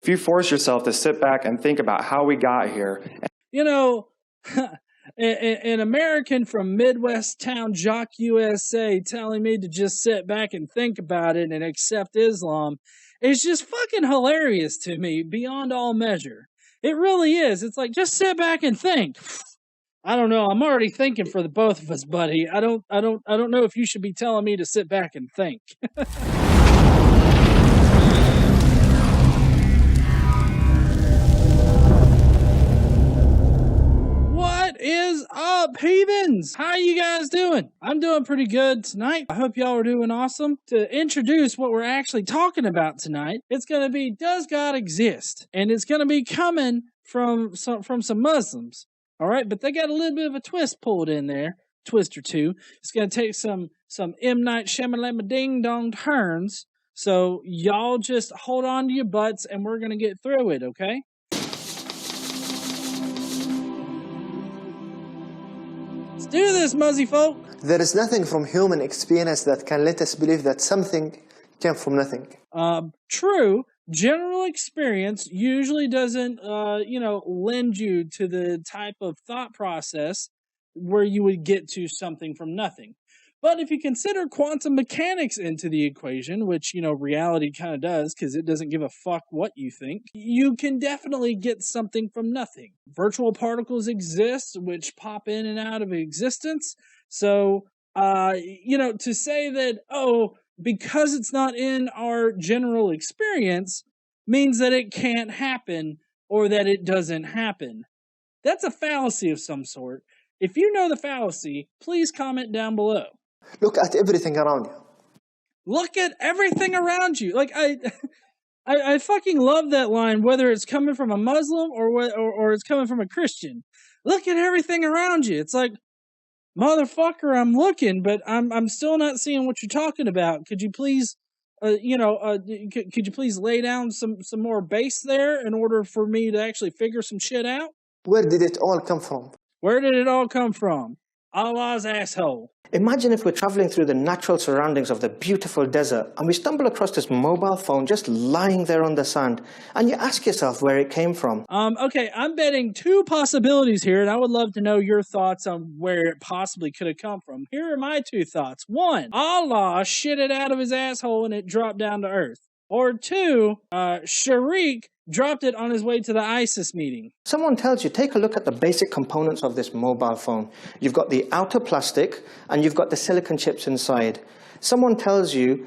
If you force yourself to sit back and think about how we got here. You know, an American from Midwest town, Jock, USA, telling me to just sit back and think about it and accept Islam is just fucking hilarious to me beyond all measure. It really is. It's like, just sit back and think. I don't know. I'm already thinking for the both of us, buddy. I don't know if you should be telling me to sit back and think. What is up, heathens? How you guys doing? I'm doing pretty good tonight. I hope y'all are doing awesome. To introduce what we're actually talking about tonight, it's going to be, does God exist? And it's going to be coming from some Muslims. All right, but they got a little bit of a twist pulled in there, twist or two. It's going to take some M. Night Shyamalan ding dong turns. So y'all just hold on to your butts and we're going to get through it, okay? Let's do this, muzzy folk. There is nothing from human experience that can let us believe that something came from nothing. True. General experience usually doesn't, lend you to the type of thought process where you would get to something from nothing. But if you consider quantum mechanics into the equation, which, reality kind of does because it doesn't give a fuck what you think, you can definitely get something from nothing. Virtual particles exist, which pop in and out of existence. So, to say that, because it's not in our general experience means that it can't happen or that it doesn't happen. That's a fallacy of some sort. If you know the fallacy, please comment down below. Look at everything around you. Look at everything around you. Like, I fucking love that line, whether it's coming from a Muslim or it's coming from a Christian. Look at everything around you. It's like, motherfucker, I'm looking, but I'm still not seeing what you're talking about. Could you please, could you please lay down some more base there in order for me to actually figure some shit out? Where did it all come from? Where did it all come from? Allah's asshole. Imagine if we're traveling through the natural surroundings of the beautiful desert and we stumble across this mobile phone just lying there on the sand, and you ask yourself where it came from. Okay, I'm betting two possibilities here, and I would love to know your thoughts on where it possibly could have come from. Here are my two thoughts. One, Allah shit it out of his asshole and it dropped down to earth. Or two, Sharik dropped it on his way to the ISIS meeting. Someone tells you, take a look at the basic components of this mobile phone. You've got the outer plastic and you've got the silicon chips inside. Someone tells you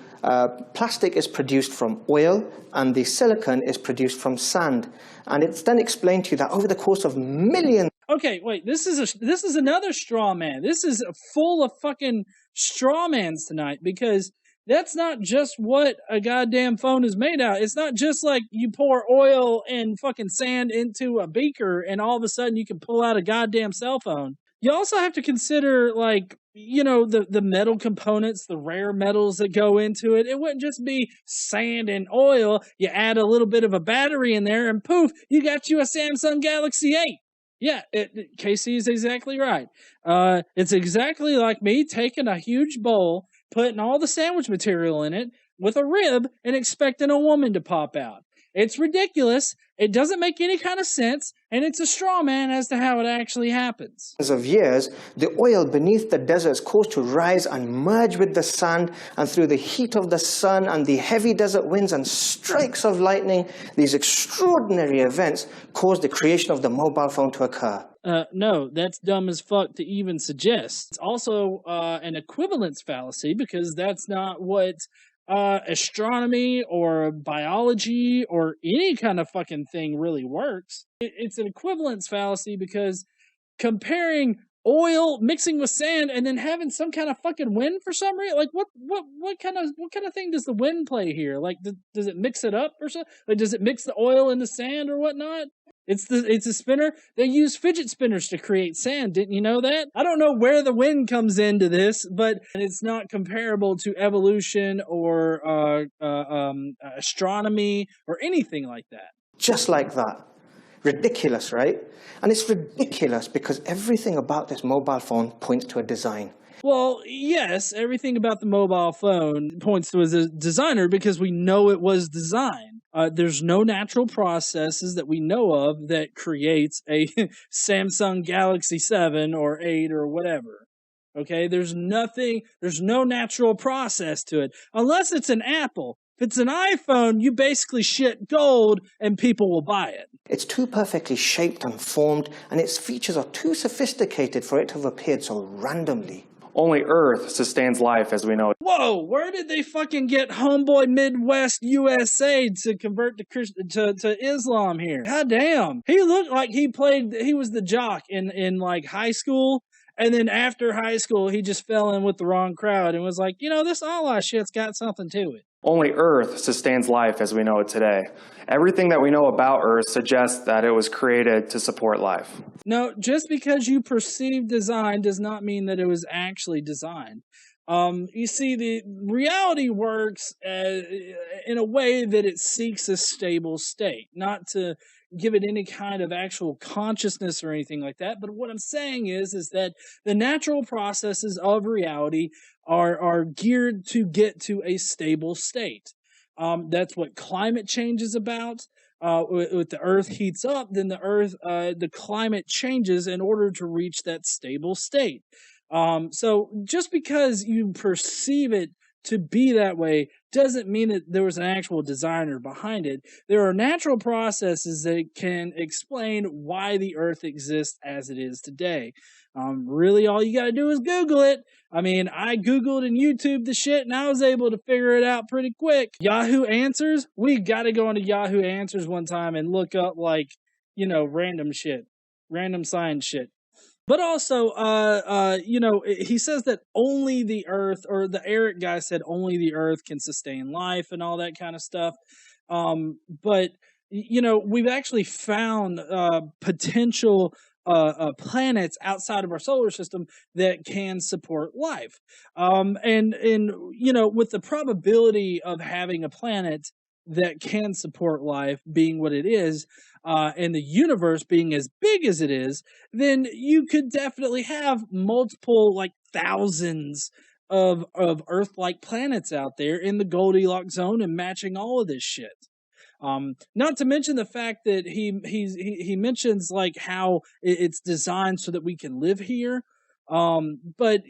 plastic is produced from oil and the silicon is produced from sand. And it's then explained to you that over the course of millions... Okay, wait, this is another straw man. This is full of fucking straw mans tonight, because that's not just what a goddamn phone is made out. It's not just like you pour oil and fucking sand into a beaker and all of a sudden you can pull out a goddamn cell phone. You also have to consider, like, the metal components, the rare metals that go into it. It wouldn't just be sand and oil. You add a little bit of a battery in there and poof, you got you a Samsung Galaxy 8. Yeah, Casey is exactly right. It's exactly like me taking a huge bowl, putting all the sandwich material in it with a rib and expecting a woman to pop out. It's ridiculous. It doesn't make any kind of sense, and it's a straw man as to how it actually happens. Of years, the oil beneath the deserts caused to rise and merge with the sand, and through the heat of the sun and the heavy desert winds and strikes of lightning, these extraordinary events caused the creation of the mobile phone to occur. No, that's dumb as fuck to even suggest. It's also an equivalence fallacy, because that's not what astronomy or biology or any kind of fucking thing really works. It's an equivalence fallacy, because comparing oil mixing with sand and then having some kind of fucking wind for some reason, like what kind of thing does the wind play here? Like, does it mix it up or something? Like, does it mix the oil and the sand or whatnot? It's a spinner. They use fidget spinners to create sand. Didn't you know that? I don't know where the wind comes into this, but it's not comparable to evolution or astronomy or anything like that. Just like that. Ridiculous, right? And it's ridiculous because everything about this mobile phone points to a design. Well, yes, everything about the mobile phone points to as a designer because we know it was designed. There's no natural processes that we know of that creates a Samsung Galaxy 7 or 8 or whatever. Okay, there's no natural process to it. Unless it's an Apple. If it's an iPhone, you basically shit gold and people will buy it. It's too perfectly shaped and formed, and its features are too sophisticated for it to have appeared so randomly. Only Earth sustains life as we know it. Whoa, where did they fucking get homeboy Midwest USA to convert to Islam here? God damn. He looked like he was the jock in like high school. And then after high school, he just fell in with the wrong crowd and was like, this Allah shit's got something to it. Only Earth sustains life as we know it today. Everything that we know about Earth suggests that it was created to support life. No, just because you perceive design does not mean that it was actually designed. You see, the reality works in a way that it seeks a stable state, not to give it any kind of actual consciousness or anything like that. But what I'm saying is that the natural processes of reality are geared to get to a stable state. That's what climate change is about. With the Earth heats up, then the climate changes in order to reach that stable state. So just because you perceive it to be that way doesn't mean that there was an actual designer behind it. There are natural processes that can explain why the Earth exists as it is today. Really, all you got to do is Google it. I mean, I Googled and YouTubed the shit, and I was able to figure it out pretty quick. Yahoo Answers? We got to go into Yahoo Answers one time and look up, random shit. Random science shit. But also, he says that only the Earth, or the Eric guy said only the Earth can sustain life and all that kind of stuff. But we've actually found potential planets outside of our solar system that can support life. And with the probability of having a planet that can support life being what it is, and the universe being as big as it is, then you could definitely have multiple, thousands of Earth-like planets out there in the Goldilocks zone and matching all of this shit. Not to mention the fact that he mentions how it's designed so that we can live here. But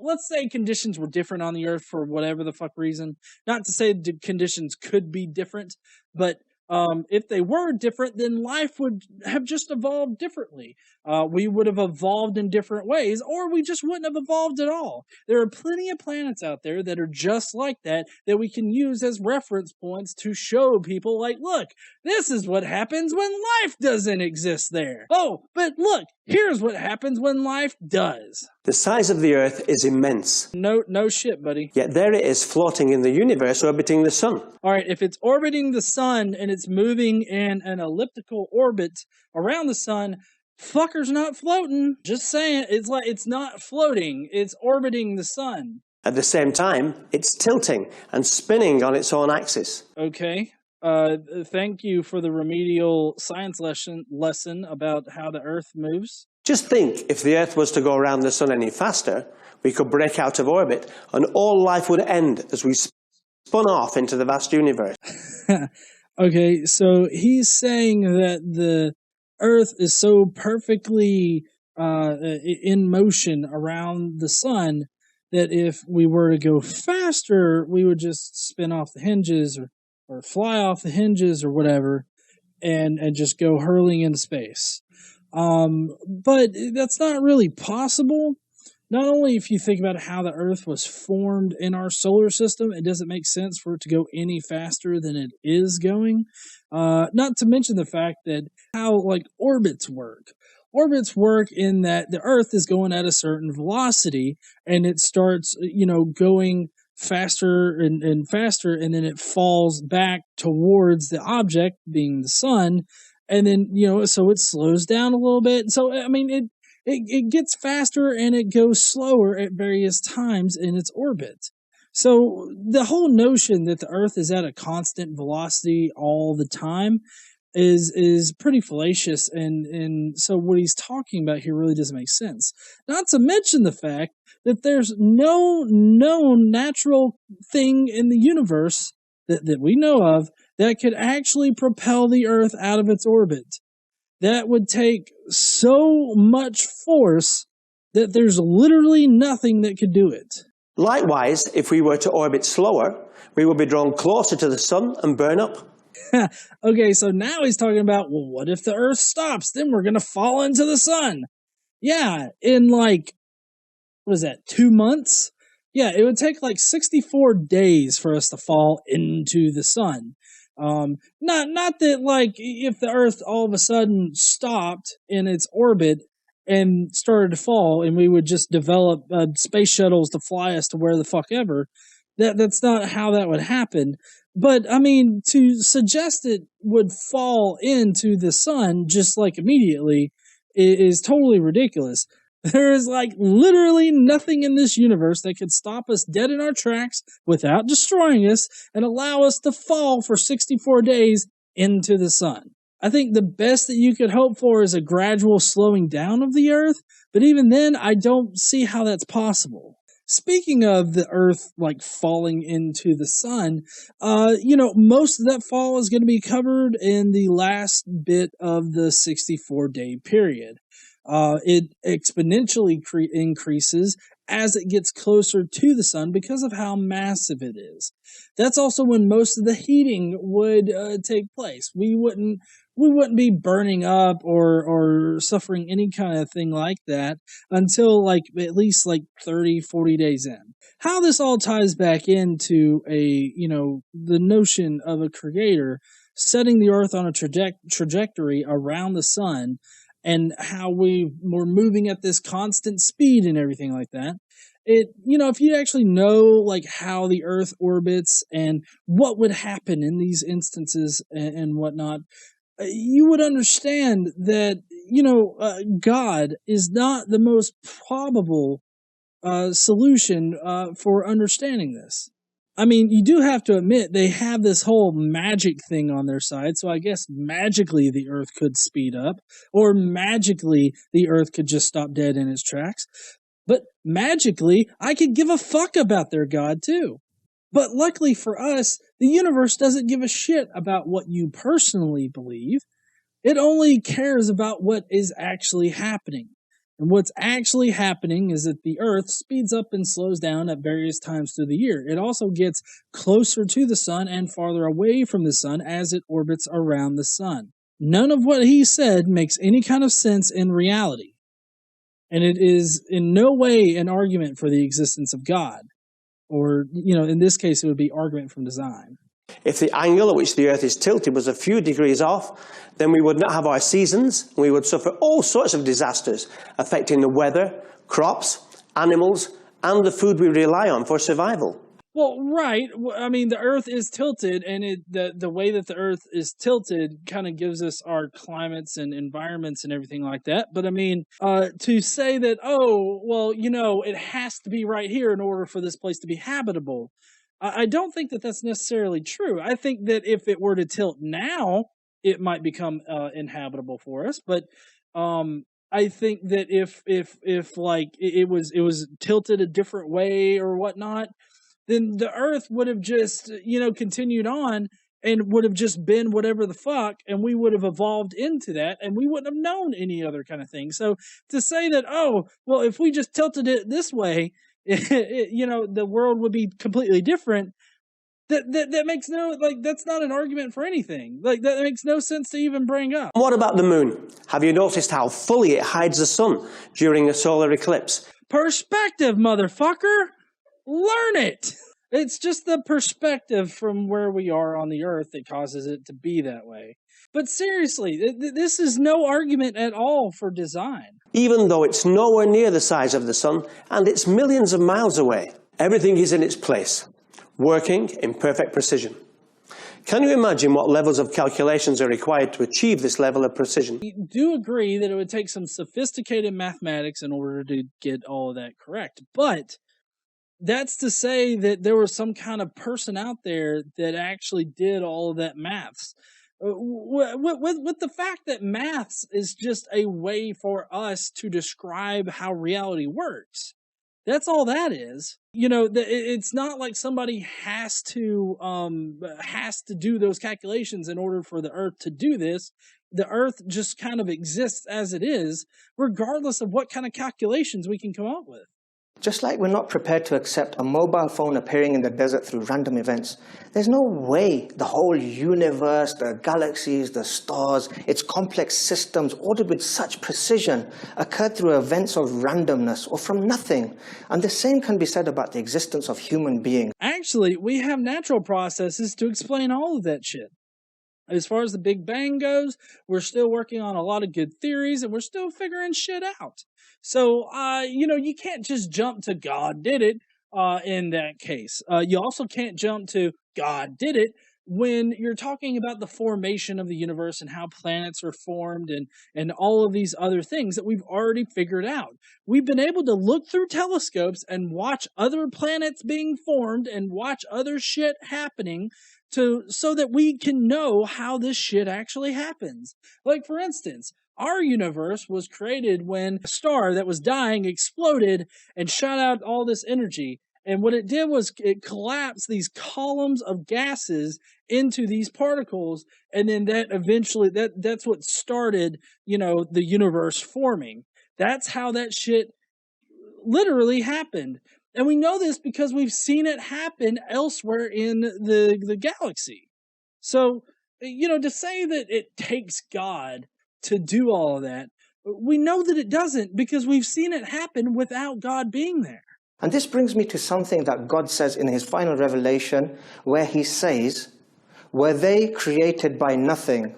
let's say conditions were different on the Earth for whatever the fuck reason. Not to say the conditions could be different, but if they were different, then life would have just evolved differently. We would have evolved in different ways, or we just wouldn't have evolved at all. There are plenty of planets out there that are just like that we can use as reference points to show people, look, this is what happens when life doesn't exist there. Oh, but look, here's what happens when life does. The size of the Earth is immense. No shit, buddy. Yet there it is floating in the universe orbiting the sun. All right, if it's orbiting the sun and it's moving in an elliptical orbit around the sun, fucker's not floating. Just saying, it's not floating, it's orbiting the sun. At the same time, it's tilting and spinning on its own axis. Okay. Thank you for the remedial science lesson about how the Earth moves. Just think, if the Earth was to go around the sun any faster, we could break out of orbit and all life would end as we spun off into the vast universe. Okay, so he's saying that the Earth is so perfectly in motion around the sun that if we were to go faster, we would just spin off the hinges or fly off the hinges or whatever and just go hurling into space. But that's not really possible. Not only if you think about how the Earth was formed in our solar system, it doesn't make sense for it to go any faster than it is going. Not to mention the fact that how orbits work. Orbits work in that the Earth is going at a certain velocity and it starts, going faster and faster, and then it falls back towards the object, being the sun, and then, so it slows down a little bit. So, I mean, it gets faster and it goes slower at various times in its orbit. So the whole notion that the Earth is at a constant velocity all the time is pretty fallacious, and so what he's talking about here really doesn't make sense. Not to mention the fact that there's no known natural thing in the universe that we know of that could actually propel the Earth out of its orbit. That would take so much force that there's literally nothing that could do it. Likewise, if we were to orbit slower, we would be drawn closer to the sun and burn up. Okay, so now he's talking about, well, what if the Earth stops? Then we're going to fall into the sun. Yeah, in like, what is that, 2 months? Yeah, it would take like 64 days for us to fall into the sun. Not that like if the Earth all of a sudden stopped in its orbit and started to fall, and we would just develop space shuttles to fly us to where the fuck ever. That's not how that would happen. But I mean, to suggest it would fall into the sun just like immediately is totally ridiculous. There is like literally nothing in this universe that could stop us dead in our tracks without destroying us and allow us to fall for 64 days into the sun. I think the best that you could hope for is a gradual slowing down of the Earth, but even then, I don't see how that's possible. Speaking of the Earth like falling into the sun, most of that fall is going to be covered in the last bit of the 64-day period. It exponentially increases as it gets closer to the sun because of how massive it is. That's also when most of the heating would take place. We wouldn't be burning up or suffering any kind of thing like that until like at least like 30, 40 days in. How this all ties back into the notion of a creator setting the earth on a trajectory around the sun, and how we're moving at this constant speed and everything like that. If you actually know like how the Earth orbits and what would happen in these instances and whatnot, you would understand that God is not the most probable solution for understanding this. I mean, you do have to admit they have this whole magic thing on their side, so I guess magically the Earth could speed up, or magically the Earth could just stop dead in its tracks. But magically, I could give a fuck about their God too. But luckily for us, the universe doesn't give a shit about what you personally believe. It only cares about what is actually happening. And what's actually happening is that the Earth speeds up and slows down at various times through the year. It also gets closer to the sun and farther away from the sun as it orbits around the sun. None of what he said makes any kind of sense in reality. And it is in no way an argument for the existence of God. Or, in this case, it would be argument from design. If the angle at which the Earth is tilted was a few degrees off, then we would not have our seasons, and we would suffer all sorts of disasters affecting the weather, crops, animals, and the food we rely on for survival. Well, right. I mean, the Earth is tilted, and the way that the Earth is tilted kind of gives us our climates and environments and everything like that. But I mean, to say that, it has to be right here in order for this place to be habitable, I don't think that that's necessarily true. I think that if it were to tilt now, it might become inhabitable for us. But I think that if like it was tilted a different way or whatnot, then the Earth would have just, continued on and would have just been whatever the fuck, and we would have evolved into that, and we wouldn't have known any other kind of thing. So to say that, if we just tilted it this way, the world would be completely different, that makes that's not an argument for anything. Like, that makes no sense to even bring up. What about the moon? Have you noticed how fully it hides the sun during a solar eclipse? Perspective, motherfucker! Learn it! It's just the perspective from where we are on the Earth that causes it to be that way. But seriously, this is no argument at all for design. Even though it's nowhere near the size of the sun and it's millions of miles away, everything is in its place, working in perfect precision. Can you imagine what levels of calculations are required to achieve this level of precision? I do agree that it would take some sophisticated mathematics in order to get all of that correct. But that's to say that there was some kind of person out there that actually did all of that maths. With the fact that maths is just a way for us to describe how reality works. That's all that is. It's not like somebody has to do those calculations in order for the Earth to do this. The Earth just kind of exists as it is, regardless of what kind of calculations we can come up with. Just like we're not prepared to accept a mobile phone appearing in the desert through random events, there's no way the whole universe, the galaxies, the stars, its complex systems ordered with such precision occurred through events of randomness or from nothing. And the same can be said about the existence of human beings. Actually, we have natural processes to explain all of that shit. As far as the Big Bang goes, we're still working on a lot of good theories, and we're still figuring shit out. So, you can't just jump to God did it in that case. You also can't jump to God did it when you're talking about the formation of the universe and how planets are formed and all of these other things that we've already figured out. We've been able to look through telescopes and watch other planets being formed and watch other shit happening so that we can know how this shit actually happens. Like, for instance, our universe was created when a star that was dying exploded and shot out all this energy. And what it did was it collapsed these columns of gases into these particles. And then that eventually, that's what started, the universe forming. That's how that shit literally happened. And we know this because we've seen it happen elsewhere in the galaxy. So, to say that it takes God to do all of that, we know that it doesn't because we've seen it happen without God being there. And this brings me to something that God says in his final revelation, where he says, "Were they created by nothing?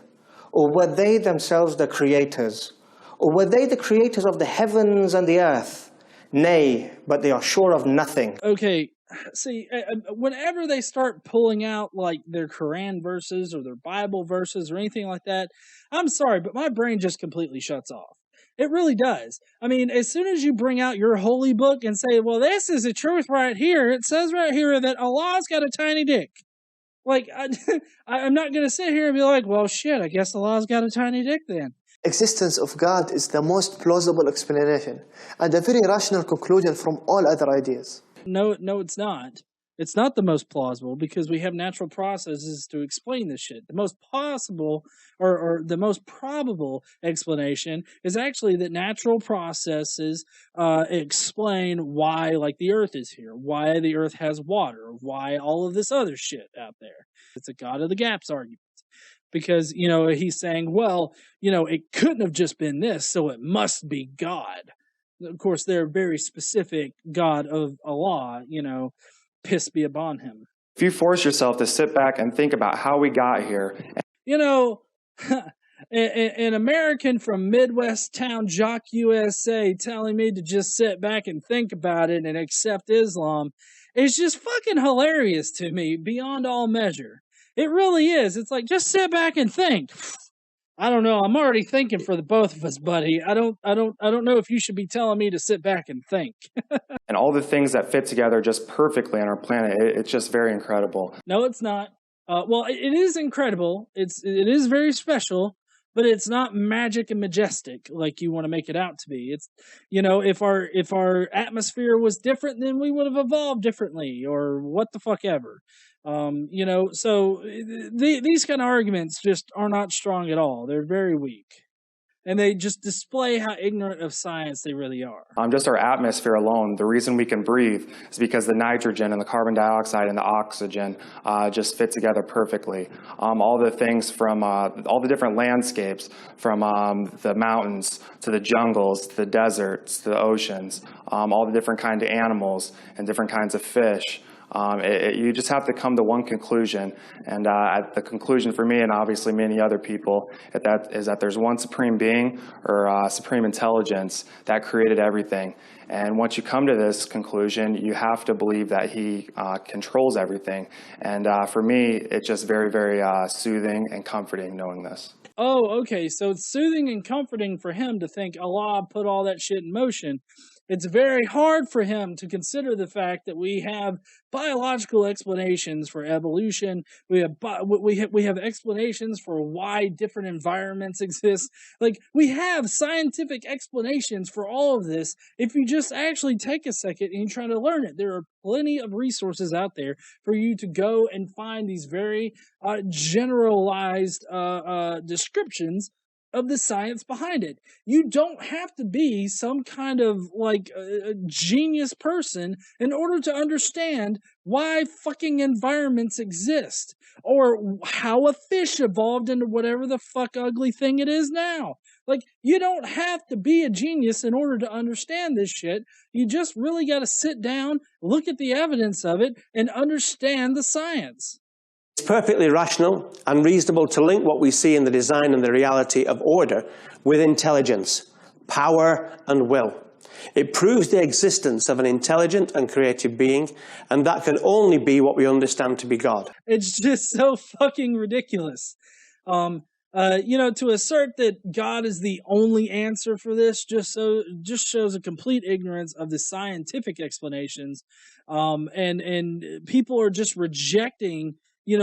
Or were they themselves the creators? Or were they the creators of the heavens and the earth? Nay, but they are sure of nothing." Okay, see, whenever they start pulling out like their Quran verses or their Bible verses or anything like that, I'm sorry, but my brain just completely shuts off. It really does. I mean, as soon as you bring out your holy book and say, well, this is the truth right here, it says right here that Allah's got a tiny dick. Like, I'm not going to sit here and be like, well, shit, I guess Allah's got a tiny dick then. Existence of God is the most plausible explanation and a very rational conclusion from all other ideas. No, it's not. It's not the most plausible because we have natural processes to explain this shit. The most possible or the most probable explanation is actually that natural processes explain why, like, the Earth is here, why the Earth has water, why all of this other shit out there. It's a God of the gaps argument. Because, he's saying, well, it couldn't have just been this, so it must be God. Of course, they're very specific God of Allah, piss be upon him. If you force yourself to sit back and think about how we got here. An American from Midwest town, Jock, USA, telling me to just sit back and think about it and accept Islam is just fucking hilarious to me beyond all measure. It really is. It's like, just sit back and think. I don't know. I'm already thinking for the both of us, buddy. I don't know if you should be telling me to sit back and think. And all the things that fit together just perfectly on our planet. It's just very incredible. No, it's not. Well, it is incredible. It is very special, but it's not magic and majestic like you want to make it out to be. It's, if our atmosphere was different, then we would have evolved differently, or what the fuck ever. So these kind of arguments just are not strong at all. They're very weak. And they just display how ignorant of science they really are. Just our atmosphere alone, the reason we can breathe is because the nitrogen and the carbon dioxide and the oxygen just fit together perfectly. All the things from all the different landscapes, from the mountains to the jungles, to the deserts, to the oceans, all the different kinds of animals and different kinds of fish. You just have to come to one conclusion, and the conclusion for me, and obviously many other people, is that there's one supreme being or supreme intelligence that created everything. And once you come to this conclusion, you have to believe that he controls everything. And for me, it's just very, very soothing and comforting knowing this. Oh, okay. So it's soothing and comforting for him to think Allah put all that shit in motion. It's very hard for him to consider the fact that we have biological explanations for evolution. We have explanations for why different environments exist. Like, we have scientific explanations for all of this. If you just actually take a second and you try to learn it, there are plenty of resources out there for you to go and find these very generalized descriptions of the science behind it. You don't have to be some kind of like genius person in order to understand why fucking environments exist, or how a fish evolved into whatever the fuck ugly thing it is now. Like, you don't have to be a genius in order to understand this shit. You just really got to sit down, look at the evidence of it, and understand the science. It's perfectly rational and reasonable to link what we see in the design and the reality of order with intelligence, power, and will. It proves the existence of an intelligent and creative being, and that can only be what we understand to be God. It's just so fucking ridiculous. To assert that God is the only answer for this just shows a complete ignorance of the scientific explanations, and people are just rejecting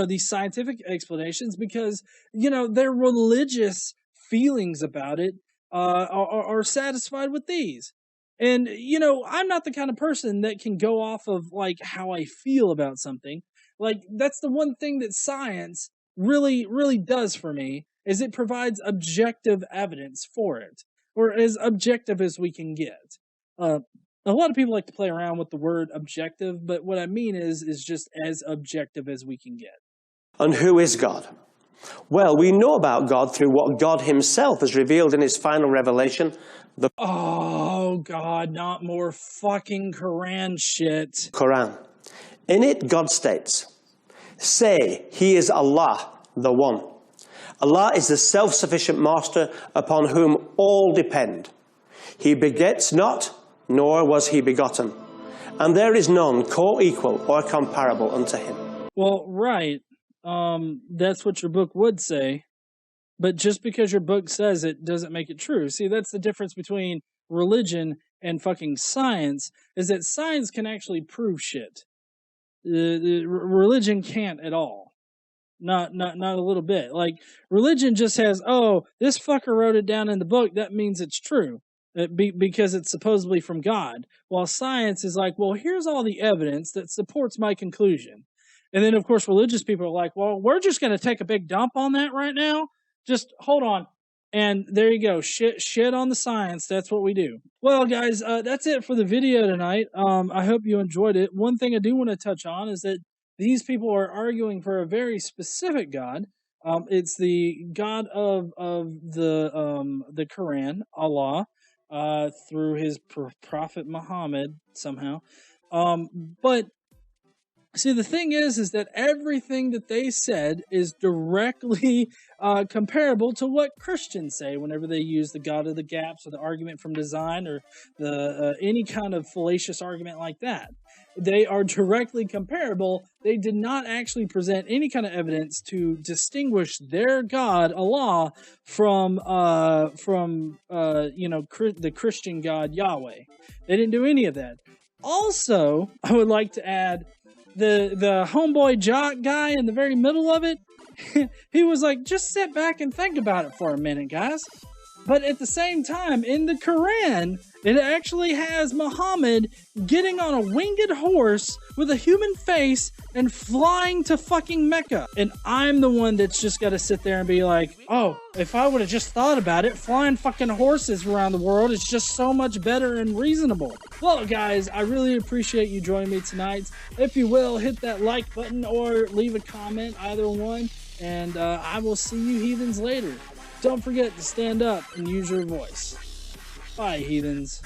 these scientific explanations because, their religious feelings about it are satisfied with these. And, I'm not the kind of person that can go off of, like, how I feel about something. Like, that's the one thing that science really, really does for me, is it provides objective evidence for it, or as objective as we can get. A lot of people like to play around with the word objective, but what I mean is just as objective as we can get. And who is God? Well, we know about God through what God himself has revealed in his final revelation. Oh, God, not more fucking Quran shit. Quran. In it, God states, "Say, he is Allah, the One. Allah is the self-sufficient master upon whom all depend. He begets not, nor was he begotten, and there is none co-equal or comparable unto him." Well, right. That's what your book would say. But just because your book says it doesn't make it true. See, that's the difference between religion and fucking science, is that science can actually prove shit. Religion can't at all. Not a little bit. Like, religion just has, oh, this fucker wrote it down in the book, that means it's true. Because it's supposedly from God. While science is like, well, here's all the evidence that supports my conclusion. And then, of course, religious people are like, well, we're just going to take a big dump on that right now. Just hold on. And there you go. Shit on the science. That's what we do. Well, guys, that's it for the video tonight. I hope you enjoyed it. One thing I do want to touch on is that these people are arguing for a very specific God. It's the God of the Quran, Allah, through his prophet Muhammad somehow. But see, the thing is that everything that they said is directly comparable to what Christians say whenever they use the God of the gaps or the argument from design or the any kind of fallacious argument like that. They are directly comparable. They did not actually present any kind of evidence to distinguish their God, Allah, from the Christian God, Yahweh. They didn't do any of that. Also, I would like to add, the homeboy jock guy in the very middle of it, he was like, just sit back and think about it for a minute, guys. But at the same time, in the Quran, it actually has Muhammad getting on a winged horse with a human face and flying to fucking Mecca. And I'm the one that's just got to sit there and be like, oh, if I would have just thought about it, flying fucking horses around the world is just so much better and reasonable. Well, guys, I really appreciate you joining me tonight. If you will, hit that like button or leave a comment, either one. And I will see you heathens later. Don't forget to stand up and use your voice. Bye, heathens.